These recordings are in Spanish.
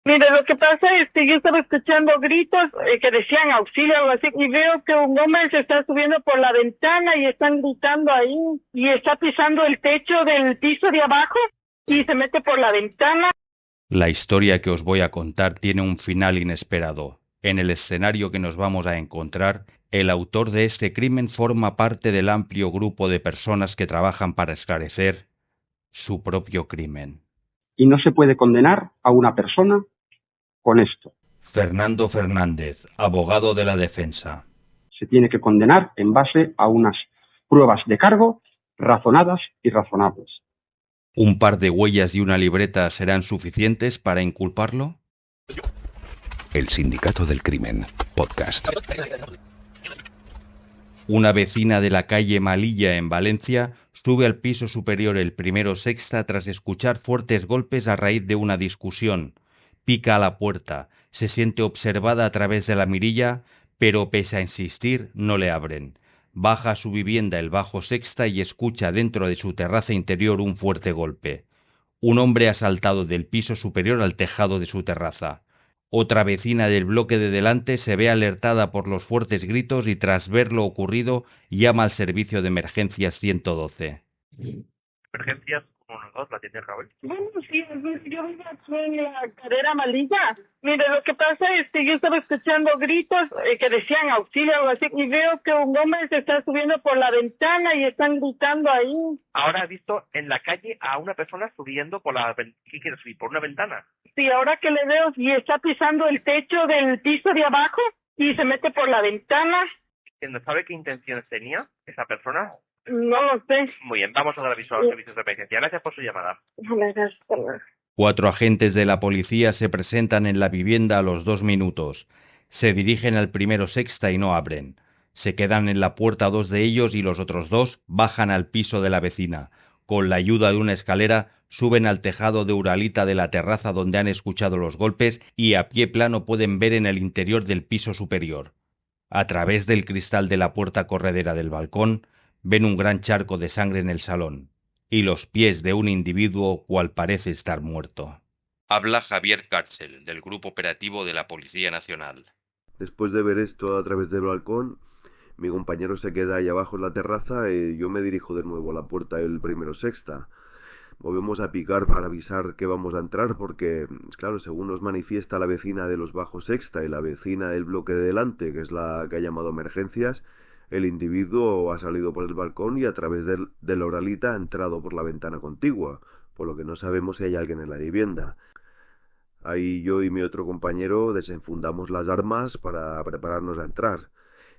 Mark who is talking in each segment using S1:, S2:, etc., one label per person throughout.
S1: Mire, lo que pasa es que yo estaba escuchando gritos que decían auxilio o algo así y veo que un hombre se está subiendo por la ventana y están gritando ahí y está pisando el techo del piso de abajo y se mete por la ventana.
S2: La historia que os voy a contar tiene un final inesperado. En el escenario que nos vamos a encontrar, el autor de este crimen forma parte del amplio grupo de personas que trabajan para esclarecer su propio crimen.
S3: Y no se puede condenar a una persona con esto.
S2: Fernando Fernández, abogado de la defensa.
S3: Se tiene que condenar en base a unas pruebas de cargo razonadas y razonables.
S2: ¿Un par de huellas y una libreta serán suficientes para inculparlo?
S4: El Sindicato del Crimen, podcast.
S2: Una vecina de la calle Malilla en Valencia sube al piso superior el primero sexta tras escuchar fuertes golpes a raíz de una discusión. Pica a la puerta, se siente observada a través de la mirilla, pero pese a insistir no le abren. Baja a su vivienda el bajo sexta y escucha dentro de su terraza interior un fuerte golpe. Un hombre ha saltado del piso superior al tejado de su terraza. Otra vecina del bloque de delante se ve alertada por los fuertes gritos y tras ver lo ocurrido llama al servicio de emergencias 112.
S5: Emergencias 112, la tiene Raúl.
S1: Bueno, sí, yo vivo aquí en la carrera Malilla. Mire, lo que pasa es que yo estaba escuchando gritos que decían auxilio o algo así y veo que un hombre se está subiendo por la ventana y están gritando ahí.
S5: Ahora he visto en la calle a una persona subiendo por la ventana. ¿Qué quiere subir? ¿Por una ventana?
S1: Sí, ahora que le veo y está pisando el techo del piso de abajo y se mete por la ventana.
S5: ¿No sabe qué intenciones tenía esa persona?
S1: No lo sé.
S5: Muy bien, vamos a dar aviso a los servicios de emergencia. Gracias por su llamada.
S1: Gracias.
S2: 4 agentes de la policía se presentan en la vivienda a los 2 minutos. Se dirigen al primero sexta y no abren. Se quedan en la puerta 2 de ellos y los otros 2 bajan al piso de la vecina. Con la ayuda de una escalera suben al tejado de Uralita de la terraza donde han escuchado los golpes y a pie plano pueden ver en el interior del piso superior. A través del cristal de la puerta corredera del balcón ven un gran charco de sangre en el salón y los pies de un individuo cual parece estar muerto. Habla Javier Cárcel, del Grupo Operativo de la Policía Nacional.
S6: Después de ver esto a través del balcón, mi compañero se queda ahí abajo en la terraza y yo me dirijo de nuevo a la puerta del primero sexta. Volvemos a picar para avisar que vamos a entrar porque, claro, según nos manifiesta la vecina de los bajos sexta y la vecina del bloque de delante, que es la que ha llamado a emergencias, el individuo ha salido por el balcón y a través de la Uralita ha entrado por la ventana contigua, por lo que no sabemos si hay alguien en la vivienda. Ahí yo y mi otro compañero desenfundamos las armas para prepararnos a entrar.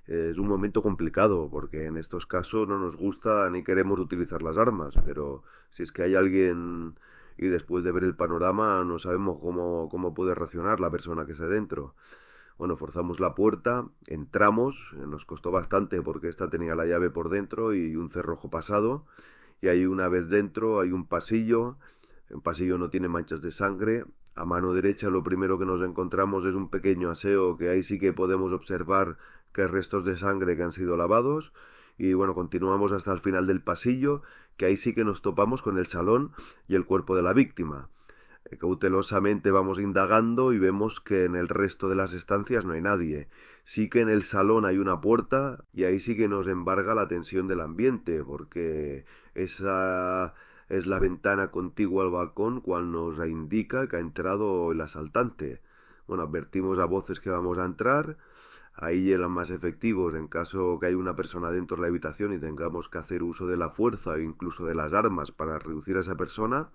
S6: Es un momento complicado porque en estos casos no nos gusta ni queremos utilizar las armas, pero si es que hay alguien y después de ver el panorama no sabemos cómo puede reaccionar la persona que esté dentro. Bueno, forzamos la puerta, entramos, nos costó bastante porque esta tenía la llave por dentro y un cerrojo pasado, y ahí una vez dentro hay un pasillo, el pasillo no tiene manchas de sangre. A mano derecha lo primero que nos encontramos es un pequeño aseo que ahí sí que podemos observar que hay restos de sangre que han sido lavados. Y bueno, continuamos hasta el final del pasillo, que ahí sí que nos topamos con el salón y el cuerpo de la víctima. Cautelosamente vamos indagando y vemos que en el resto de las estancias no hay nadie. Sí que en el salón hay una puerta y ahí sí que nos embarga la tensión del ambiente, porque esa es la ventana contigua al balcón cual nos indica que ha entrado el asaltante. Bueno, advertimos a voces que vamos a entrar. Ahí eran más efectivos en caso que haya una persona dentro de la habitación y tengamos que hacer uso de la fuerza o incluso de las armas para reducir a esa persona.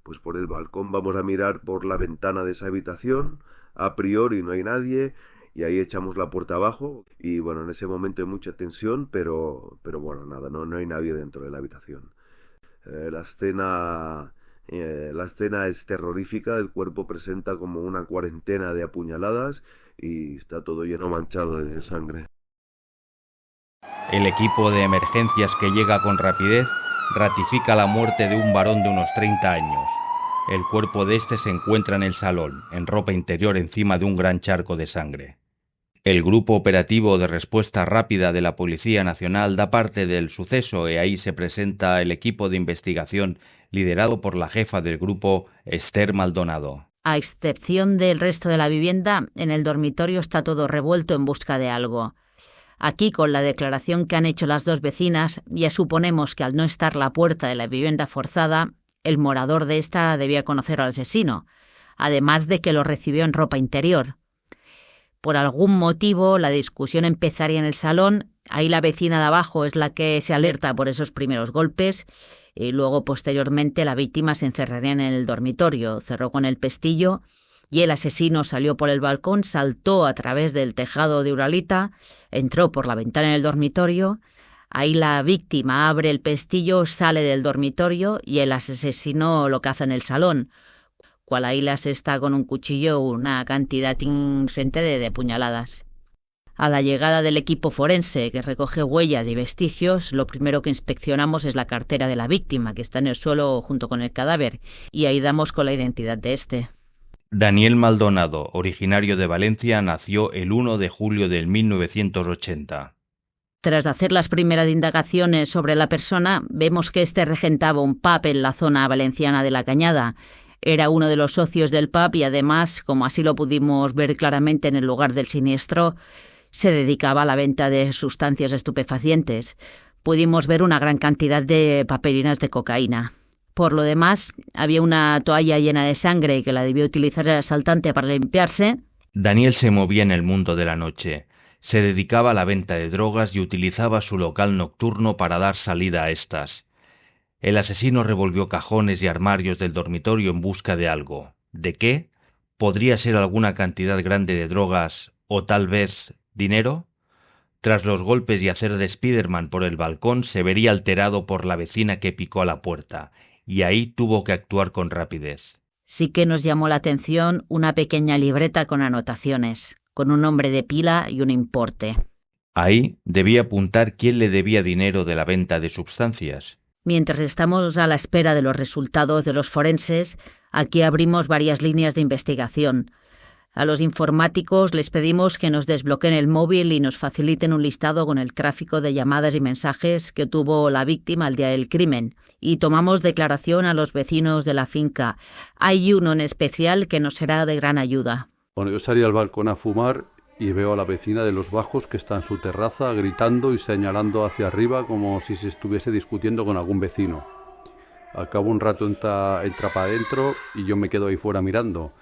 S6: Pues por el balcón vamos a mirar por la ventana de esa habitación. A priori no hay nadie y ahí echamos la puerta abajo. Y bueno, en ese momento hay mucha tensión, pero bueno, nada, no hay nadie dentro de la habitación. La escena es terrorífica, el cuerpo presenta como una cuarentena de apuñaladas y está todo lleno manchado de sangre.
S2: El equipo de emergencias que llega con rapidez ratifica la muerte de un varón de unos 30 años. El cuerpo de este se encuentra en el salón, en ropa interior encima de un gran charco de sangre. El Grupo Operativo de Respuesta Rápida de la Policía Nacional da parte del suceso y ahí se presenta el equipo de investigación liderado por la jefa del grupo, Esther Maldonado.
S7: A excepción del resto de la vivienda, en el dormitorio está todo revuelto en busca de algo. Aquí, con la declaración que han hecho las dos vecinas, ya suponemos que al no estar la puerta de la vivienda forzada, el morador de esta debía conocer al asesino, además de que lo recibió en ropa interior. Por algún motivo, la discusión empezaría en el salón. Ahí la vecina de abajo es la que se alerta por esos primeros golpes y luego, posteriormente, la víctima se encerraría en el dormitorio, cerró con el pestillo y el asesino salió por el balcón, saltó a través del tejado de Uralita, entró por la ventana en el dormitorio. Ahí la víctima abre el pestillo, sale del dormitorio y el asesino lo caza en el salón. Cual ahí las está con un cuchillo una cantidad ingente de puñaladas. A la llegada del equipo forense que recoge huellas y vestigios, lo primero que inspeccionamos es la cartera de la víctima, que está en el suelo junto con el cadáver, y ahí damos con la identidad de este.
S2: Daniel Maldonado, originario de Valencia, nació el 1 de julio de 1980.
S7: Tras hacer las primeras indagaciones sobre la persona, vemos que este regentaba un pub en la zona valenciana de La Cañada. Era uno de los socios del pub y además, como así lo pudimos ver claramente en el lugar del siniestro, se dedicaba a la venta de sustancias estupefacientes. Pudimos ver una gran cantidad de papelinas de cocaína. Por lo demás, había una toalla llena de sangre que la debió utilizar el asaltante para limpiarse.
S2: Daniel se movía en el mundo de la noche. Se dedicaba a la venta de drogas y utilizaba su local nocturno para dar salida a estas. El asesino revolvió cajones y armarios del dormitorio en busca de algo. ¿De qué? ¿Podría ser alguna cantidad grande de drogas o tal vez dinero? Tras los golpes y hacer de Spiderman por el balcón, se vería alterado por la vecina que picó a la puerta, y ahí tuvo que actuar con rapidez.
S7: Sí que nos llamó la atención una pequeña libreta con anotaciones, con un nombre de pila y un importe.
S2: Ahí debía apuntar quién le debía dinero de la venta de sustancias.
S7: Mientras estamos a la espera de los resultados de los forenses, aquí abrimos varias líneas de investigación. A los informáticos les pedimos que nos desbloqueen el móvil y nos faciliten un listado con el tráfico de llamadas y mensajes que tuvo la víctima al día del crimen. Y tomamos declaración a los vecinos de la finca. Hay uno en especial que nos será de gran ayuda.
S8: Bueno, yo salí al balcón a fumar y veo a la vecina de los bajos que está en su terraza gritando y señalando hacia arriba como si se estuviese discutiendo con algún vecino. Al cabo un rato entra para adentro y yo me quedo ahí fuera mirando.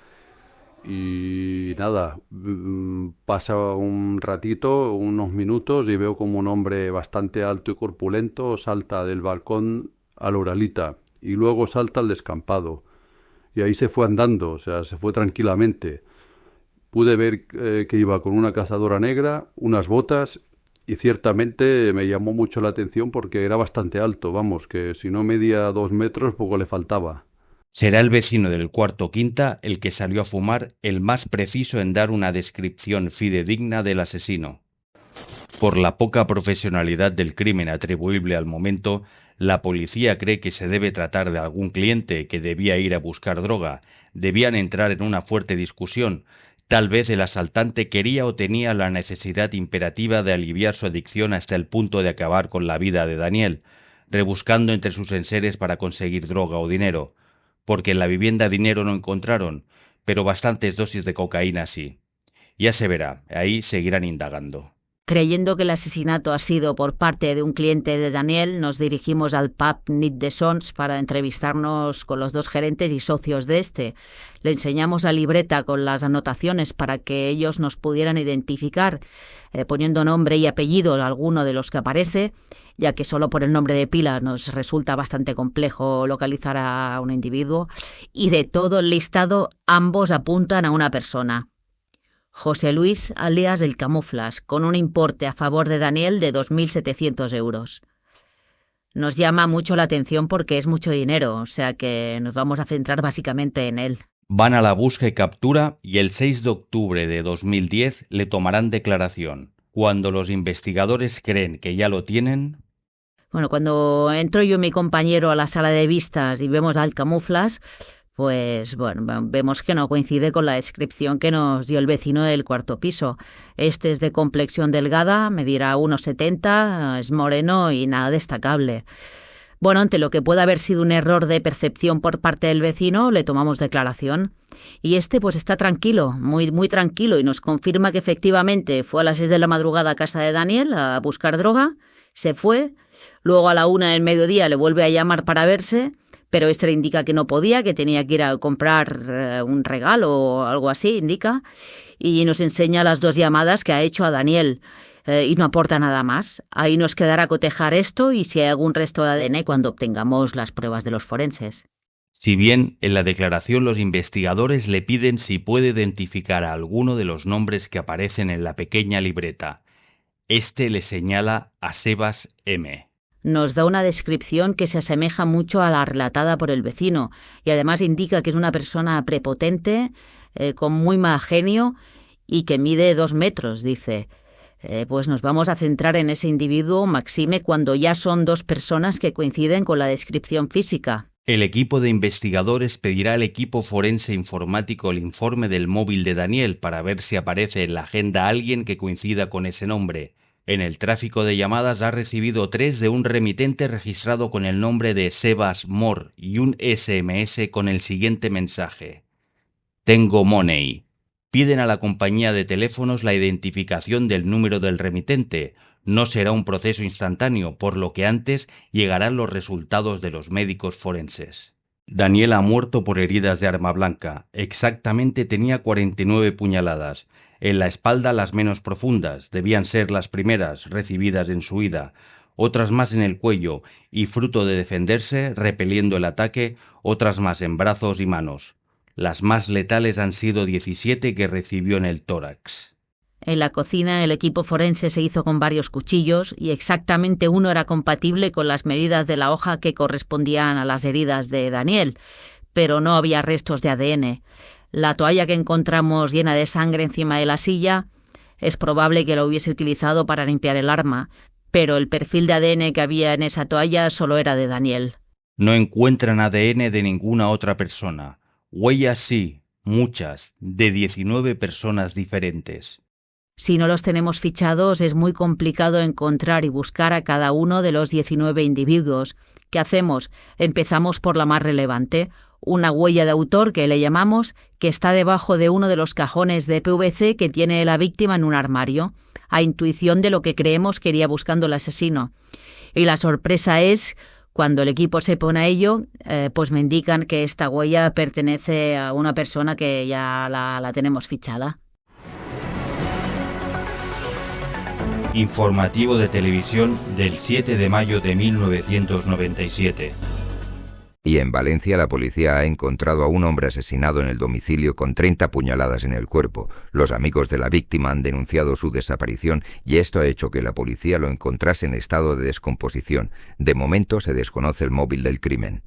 S8: Y nada, pasa un ratito, unos minutos, y veo como un hombre bastante alto y corpulento salta del balcón a la Uralita y luego salta al descampado. Y ahí se fue andando, o sea, se fue tranquilamente. Pude ver que iba con una cazadora negra, unas botas, y ciertamente me llamó mucho la atención porque era bastante alto, vamos, que si no medía 2 metros, poco le faltaba.
S2: Será el vecino del cuarto quinta el que salió a fumar el más preciso en dar una descripción fidedigna del asesino. Por la poca profesionalidad del crimen atribuible al momento, la policía cree que se debe tratar de algún cliente que debía ir a buscar droga. Debían entrar en una fuerte discusión. Tal vez el asaltante quería o tenía la necesidad imperativa de aliviar su adicción hasta el punto de acabar con la vida de Daniel, rebuscando entre sus enseres para conseguir droga o dinero. Porque en la vivienda dinero no encontraron, pero bastantes dosis de cocaína sí. Ya se verá, ahí seguirán indagando.
S7: Creyendo que el asesinato ha sido por parte de un cliente de Daniel, nos dirigimos al pub Nit de Sons para entrevistarnos con los 2 gerentes y socios de este. Le enseñamos la libreta con las anotaciones para que ellos nos pudieran identificar, poniendo nombre y apellido a alguno de los que aparece, ya que solo por el nombre de pila nos resulta bastante complejo localizar a un individuo, y de todo el listado ambos apuntan a una persona. José Luis, alias El Camuflas, con un importe a favor de Daniel de 2.700 euros. Nos llama mucho la atención porque es mucho dinero, o sea que nos vamos a centrar básicamente en él.
S2: Van a la busca y captura y el 6 de octubre de 2010 le tomarán declaración. Cuando los investigadores creen que ya lo tienen...
S7: Bueno, cuando entro yo y mi compañero a la sala de vistas y vemos al Camuflas, pues bueno, vemos que no coincide con la descripción que nos dio el vecino del cuarto piso. Este es de complexión delgada, medirá 1,70, es moreno y nada destacable. Bueno, ante lo que puede haber sido un error de percepción por parte del vecino, le tomamos declaración. Y pues está tranquilo, muy, muy tranquilo, y nos confirma que efectivamente fue a las 6 de la madrugada a casa de Daniel a buscar droga, se fue, luego a la 1 del mediodía le vuelve a llamar para verse, pero le indica que no podía, que tenía que ir a comprar un regalo o algo así, indica, y nos enseña las 2 llamadas que ha hecho a Daniel. Y no aporta nada más. Ahí nos quedará cotejar esto y si hay algún resto de ADN cuando obtengamos las pruebas de los forenses.
S2: Si bien en la declaración los investigadores le piden si puede identificar a alguno de los nombres que aparecen en la pequeña libreta, le señala a Sebas M.
S7: Nos da una descripción que se asemeja mucho a la relatada por el vecino y además indica que es una persona prepotente, con muy mal genio y que mide 2 metros, dice. Pues nos vamos a centrar en ese individuo, máxime cuando ya son 2 personas que coinciden con la descripción física.
S2: El equipo de investigadores pedirá al equipo forense informático el informe del móvil de Daniel para ver si aparece en la agenda alguien que coincida con ese nombre. En el tráfico de llamadas ha recibido 3 de un remitente registrado con el nombre de Sebas Mor y un SMS con el siguiente mensaje: Tengo money. Piden a la compañía de teléfonos la identificación del número del remitente. No será un proceso instantáneo, por lo que antes llegarán los resultados de los médicos forenses. Daniel ha muerto por heridas de arma blanca. Exactamente tenía 49 puñaladas. En la espalda las menos profundas, debían ser las primeras recibidas en su huida. Otras más en el cuello y, fruto de defenderse, repeliendo el ataque, otras más en brazos y manos. Las más letales han sido 17 que recibió en el tórax.
S7: En la cocina el equipo forense se hizo con varios cuchillos y exactamente uno era compatible con las medidas de la hoja que correspondían a las heridas de Daniel, pero no había restos de ADN. La toalla que encontramos llena de sangre encima de la silla es probable que la hubiese utilizado para limpiar el arma, pero el perfil de ADN que había en esa toalla solo era de Daniel.
S2: No encuentran ADN de ninguna otra persona. Huellas sí, muchas, de 19 personas diferentes.
S7: Si no los tenemos fichados, es muy complicado encontrar y buscar a cada uno de los 19 individuos. ¿Qué hacemos? Empezamos por la más relevante, una huella de autor que le llamamos, que está debajo de uno de los cajones de PVC que tiene la víctima en un armario, a intuición de lo que creemos que iría buscando el asesino. Y la sorpresa es, cuando el equipo se pone a ello, pues me indican que esta huella pertenece a una persona que ya la tenemos fichada.
S2: Informativo de televisión del 7 de mayo de 1997.
S9: Y en Valencia la policía ha encontrado a un hombre asesinado en el domicilio con 30 puñaladas en el cuerpo. Los amigos de la víctima han denunciado su desaparición y esto ha hecho que la policía lo encontrase en estado de descomposición. De momento se desconoce el móvil del crimen.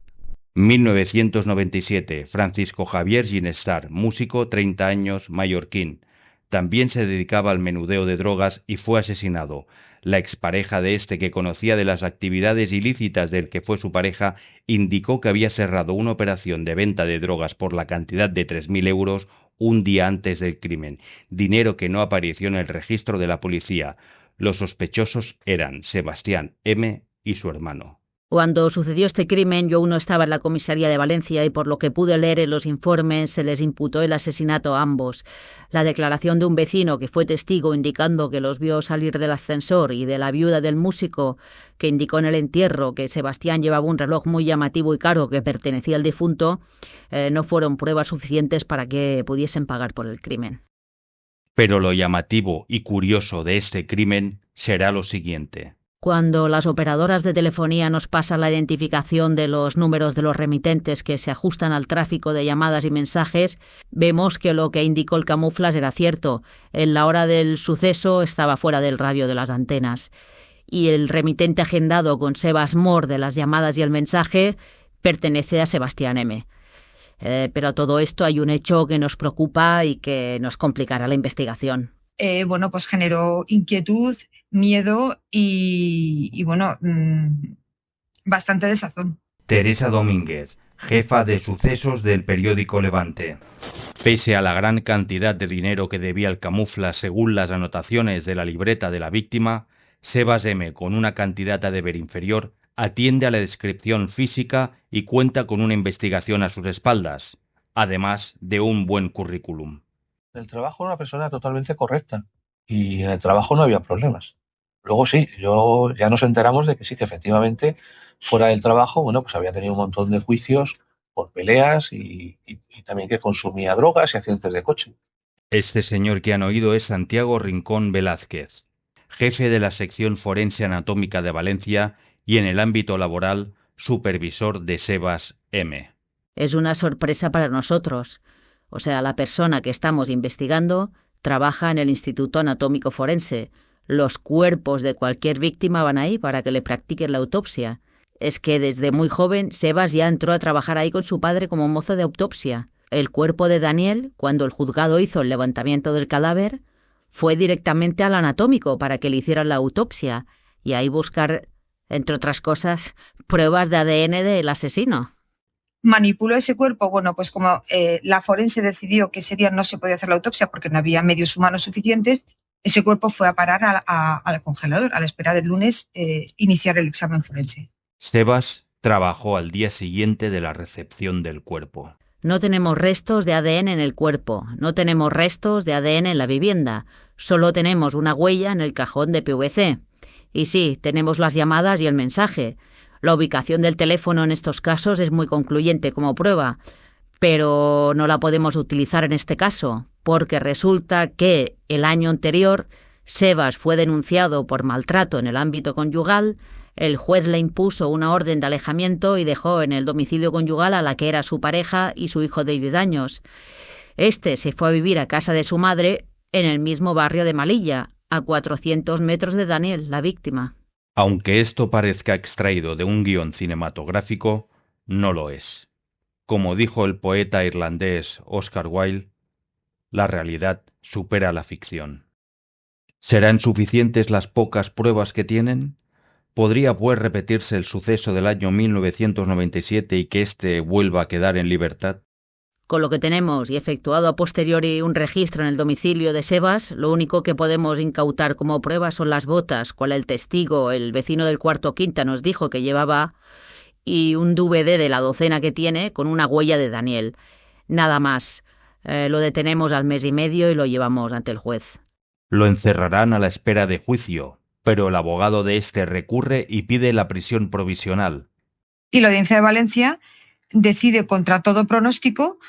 S2: 1997. Francisco Javier Ginestar, músico, 30 años, mallorquín. También se dedicaba al menudeo de drogas y fue asesinado. La expareja de que conocía de las actividades ilícitas del que fue su pareja, indicó que había cerrado una operación de venta de drogas por la cantidad de 3.000 euros un día antes del crimen, dinero que no apareció en el registro de la policía. Los sospechosos eran Sebastián M. y su hermano.
S7: Cuando sucedió este crimen, yo aún no estaba en la comisaría de Valencia y por lo que pude leer en los informes se les imputó el asesinato a ambos. La declaración de un vecino que fue testigo indicando que los vio salir del ascensor y de la viuda del músico que indicó en el entierro que Sebastián llevaba un reloj muy llamativo y caro que pertenecía al difunto, no fueron pruebas suficientes para que pudiesen pagar por el crimen.
S2: Pero lo llamativo y curioso de este crimen será lo siguiente.
S7: Cuando las operadoras de telefonía nos pasan la identificación de los números de los remitentes que se ajustan al tráfico de llamadas y mensajes, vemos que lo que indicó el camuflaje era cierto. En la hora del suceso estaba fuera del radio de las antenas. Y el remitente agendado con Sebas Mor de las llamadas y el mensaje pertenece a Sebastián M. Pero a todo esto hay un hecho que nos preocupa y que nos complicará la investigación.
S10: Pues generó inquietud, miedo y bastante desazón.
S2: Teresa Domínguez, jefa de sucesos del periódico Levante. Pese a la gran cantidad de dinero que debía el camufla según las anotaciones de la libreta de la víctima, Sebas M., con una cantidad a deber inferior, atiende a la descripción física y cuenta con una investigación a sus espaldas, además de un buen currículum.
S11: El trabajo era una persona totalmente correcta y en el trabajo no había problemas. Luego sí, ya nos enteramos de que sí, que efectivamente fuera del trabajo, bueno, pues había tenido un montón de juicios por peleas y también que consumía drogas y accidentes de coche.
S2: Este señor que han oído es Santiago Rincón Velázquez, jefe de la sección forense anatómica de Valencia y en el ámbito laboral, supervisor de Sebas M.
S7: Es una sorpresa para nosotros. O sea, la persona que estamos investigando trabaja en el Instituto Anatómico Forense. Los cuerpos de cualquier víctima van ahí para que le practiquen la autopsia. Es que desde muy joven Sebas ya entró a trabajar ahí con su padre como mozo de autopsia. El cuerpo de Daniel, cuando el juzgado hizo el levantamiento del cadáver, fue directamente al anatómico para que le hicieran la autopsia y ahí buscar, entre otras cosas, pruebas de ADN del asesino.
S10: Manipuló ese cuerpo, bueno, pues como la forense decidió que ese día no se podía hacer la autopsia porque no había medios humanos suficientes, ese cuerpo fue a parar al congelador, a la espera del lunes iniciar el examen forense.
S2: Sebas trabajó al día siguiente de la recepción del cuerpo.
S7: No tenemos restos de ADN en el cuerpo, no tenemos restos de ADN en la vivienda, solo tenemos una huella en el cajón de PVC. Y sí, tenemos las llamadas y el mensaje. La ubicación del teléfono en estos casos es muy concluyente como prueba, pero no la podemos utilizar en este caso, porque resulta que el año anterior Sebas fue denunciado por maltrato en el ámbito conyugal, el juez le impuso una orden de alejamiento y dejó en el domicilio conyugal a la que era su pareja y su hijo de 10 años. Este se fue a vivir a casa de su madre en el mismo barrio de Malilla, a 400 metros de Daniel, la víctima.
S2: Aunque esto parezca extraído de un guión cinematográfico, no lo es. Como dijo el poeta irlandés Oscar Wilde, la realidad supera la ficción. ¿Serán suficientes las pocas pruebas que tienen? ¿Podría pues repetirse el suceso del año 1997 y que éste vuelva a quedar en libertad?
S7: Con lo que tenemos y efectuado a posteriori un registro en el domicilio de Sebas, lo único que podemos incautar como prueba son las botas, cual el testigo, el vecino del cuarto quinta, nos dijo que llevaba, y un DVD de la docena que tiene con una huella de Daniel. Nada más. Lo detenemos al mes y medio y lo llevamos ante el juez.
S2: Lo encerrarán a la espera de juicio, pero el abogado de este recurre y pide la prisión provisional.
S10: Y la Audiencia de Valencia decide contra todo pronóstico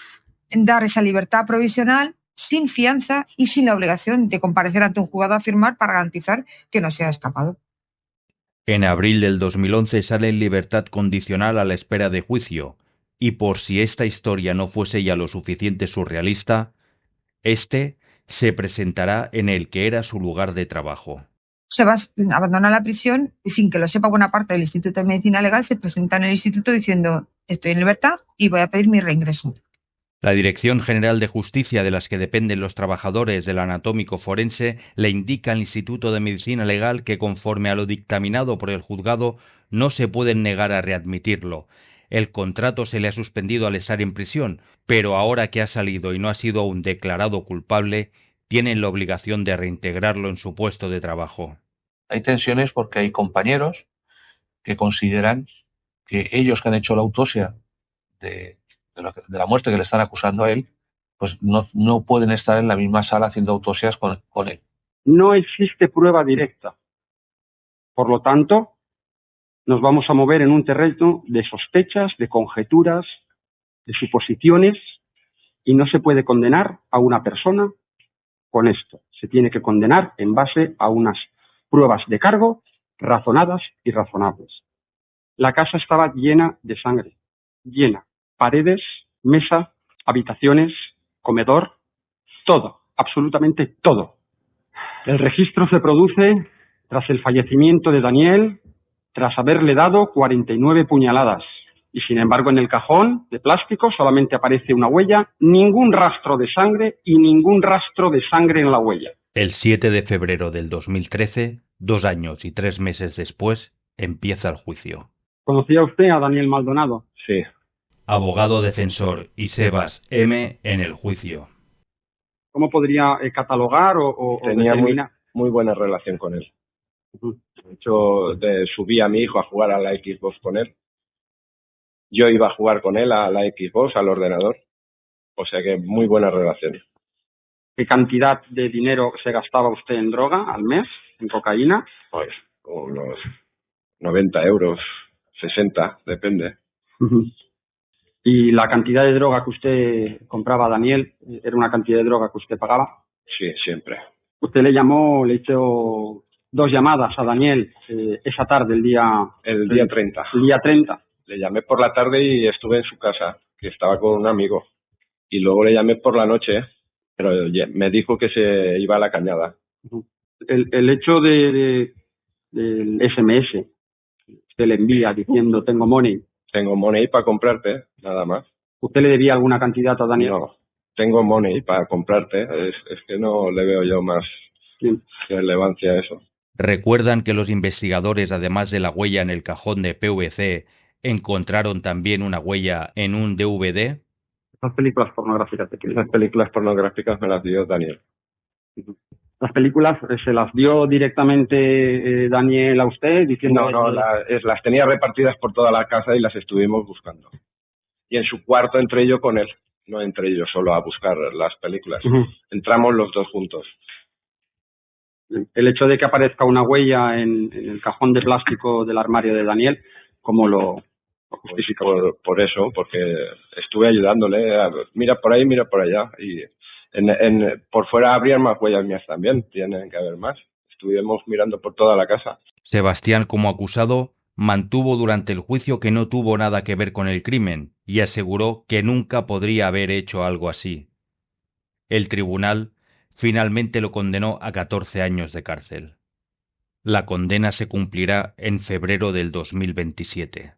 S10: dar esa libertad provisional sin fianza y sin la obligación de comparecer ante un juzgado a firmar para garantizar que no se ha escapado.
S2: En abril del 2011 sale en libertad condicional a la espera de juicio, y por si esta historia no fuese ya lo suficiente surrealista, este se presentará en el que era su lugar de trabajo.
S10: Sebas abandona la prisión y sin que lo sepa buena parte del Instituto de Medicina Legal se presenta en el instituto diciendo estoy en libertad y voy a pedir mi reingreso.
S2: La Dirección General de Justicia, de las que dependen los trabajadores del anatómico forense, le indica al Instituto de Medicina Legal que conforme a lo dictaminado por el juzgado no se pueden negar a readmitirlo. El contrato se le ha suspendido al estar en prisión, pero ahora que ha salido y no ha sido aún declarado culpable, tienen la obligación de reintegrarlo en su puesto de trabajo.
S11: Hay tensiones porque hay compañeros que consideran que ellos que han hecho la autopsia de la muerte que le están acusando a él, pues no pueden estar en la misma sala haciendo autopsias con él.
S3: No existe prueba directa. Por lo tanto, nos vamos a mover en un terreno de sospechas, de conjeturas, de suposiciones, y no se puede condenar a una persona con esto. Se tiene que condenar en base a unas pruebas de cargo razonadas y razonables. La casa estaba llena de sangre, llena. Paredes, mesa, habitaciones, comedor, todo, absolutamente todo. El registro se produce tras el fallecimiento de Daniel, tras haberle dado 49 puñaladas. Y sin embargo en el cajón de plástico solamente aparece una huella, ningún rastro de sangre y ningún rastro de sangre en la huella.
S2: El 7 de febrero del 2013, 2 años y 3 meses después, empieza el juicio.
S3: ¿Conocía usted a Daniel Maldonado?
S2: Sí. Abogado defensor y Sebas M. en el juicio.
S3: ¿Cómo podría catalogar o
S12: tenía
S3: determinar?
S12: muy buena relación con él. De hecho, subí a mi hijo a jugar a la Xbox con él. Yo iba a jugar con él a la Xbox, al ordenador. O sea que muy buena relación.
S3: ¿Qué cantidad de dinero se gastaba usted en droga al mes, en cocaína?
S12: Pues unos 90 euros, 60, depende.
S3: ¿Y la cantidad de droga que usted compraba a Daniel era una cantidad de droga que usted pagaba?
S12: Sí, siempre.
S3: Usted le hizo 2 llamadas a Daniel esa tarde, el día
S12: 30.
S3: El día 30.
S12: Le llamé por la tarde y estuve en su casa, que estaba con un amigo. Y luego le llamé por la noche, pero me dijo que se iba a la cañada.
S3: El hecho del SMS, usted le envía diciendo tengo money.
S12: Tengo money para comprarte, nada más.
S3: ¿Usted le debía alguna cantidad a Daniel?
S12: No, tengo money para comprarte. Es que no le veo yo más relevancia a eso.
S2: Recuerdan que los investigadores, además de la huella en el cajón de PVC, encontraron también una huella en un DVD.
S3: Las películas pornográficas.
S12: Las películas pornográficas me las dio Daniel.
S3: ¿Las películas se las dio directamente Daniel a usted? Diciendo
S12: No, las tenía repartidas por toda la casa y las estuvimos buscando. Y en su cuarto entré yo con él. No entré yo solo a buscar las películas. Entramos los dos juntos.
S3: El hecho de que aparezca una huella en el cajón de plástico del armario de Daniel, ¿cómo lo justifica?
S12: Por eso, porque estuve ayudándole. Mira por ahí, mira por allá. Y por fuera habrían más huellas mías también. Tienen que haber más. Estuvimos mirando por toda la casa.
S2: Sebastián, como acusado, mantuvo durante el juicio que no tuvo nada que ver con el crimen y aseguró que nunca podría haber hecho algo así. El tribunal finalmente lo condenó a 14 años de cárcel. La condena se cumplirá en febrero del 2027.